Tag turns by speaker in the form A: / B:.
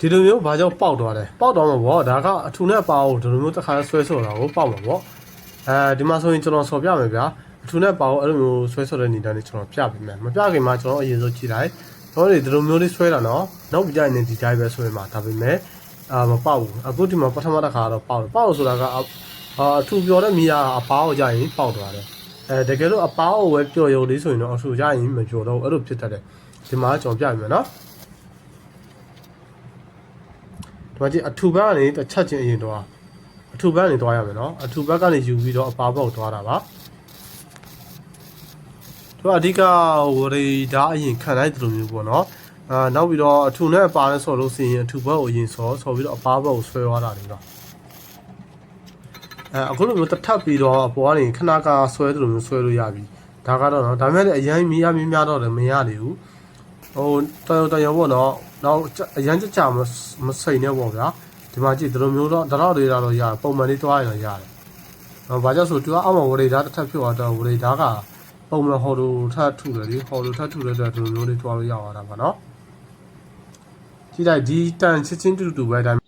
A: ဒီလိုမျိုးဘာကြောင့်ပေါက်သွားလဲပေါက်သွားမှာပေါ့ဒါကအထူနဲ့ပါအောင်ဒီလိုမျိုးတစ်ခါဆွဲဆော်တာကိုပေါက်မှာပေါ့ဒီမှာဆိုရင်ကျွန်တော်ဆော်ပြမယ်ဗျာအထူနဲ့ပါအောင်အဲ့လိုမျိုးဆွဲဆော်တဲ့နေတိုင်းကျွန်တော်ပြပေးမယ်မပြခင်မှာကျွန်တော်အရင်ဆုံးကြည့်လိုက်တော့ဒီလိုမျိုးလေးဆွဲတာနော်နောက်ပြကြရင်ဒီတိုင်းပဲဆွဲမှာဒါပေမဲ့မပေါက်ဘူးအခုဒီမှာပထမတစ်ခါတော့ပေါက်ဆိုတာကအထူပြောတဲ့မိယာအပားကိုကြရင်ပေါက်သွားတယ်တကယ်လို့အပားကိုပဲပျော်ရုံလေးဆိုရင်တော့အထူကြရင်မပျော်တော့အဲ့လိုဖြစ်တတ်တယ်ဒီမှာကျွန်တော်ပြမယ်နော်ဒီမှာကြည့်အထူဘက်ကနေတစ်ချက်ချင်းအရင်တော့အထူဘက်ကနေသွားရမယ်နော်အထူဘက်ကနေယူပြီးတော့အပားဘက်ကိုသွားတာပါတို့အဓိကဝရီဒါအရင်ခံလိုက်တယ်လို့မျိုးပေါ့နော်နောက်ပြီးတော့အထူနဲ့အပားနဲ့ဆော်လို့စီရင်အထူဘက်ကိုအရင်ဆော်ပြီးတော့အပားဘက်ကိုဆွဲသွားတာလေနော်အခုလိုမျိုးတစ်ထပ်ပြီးတော့အပေါ်ကနေခဏကဆွဲတယ်လို့မျိုးဆွဲလို့ရပြီဒါကတော့နော်ဒါပေမဲ့လည်းအရင်မီးရများတော့လည်းမရသေးဘူးဟိုတော်ရောပေါ့နော်နောက်အရင်ကြမစိန်နဲ့ပေါ့ဗျာဒီမှာကြည့်ဒီလိုမျိုးတော့တော့လေးတော့ရပုံမှန်လေးတွားရင်တော့ရတယ်ဘာကြောင့်ဆိုသူကအောက်မှာဝရီဓာတ်တစ်ထပ်ဖြစ်သွားတော့ဝရီဓာတ်ကပုံမှန်ဟော်လိုထပ်ထုတယ်လေဟော်လိုထပ်ထုတဲ့အတွက်ဒီလိုမျိုးလေးတွားလို့ရသွားတာပါနော်ကြည့်လိုက်ဒီတန်ချင်းတူပဲဒါ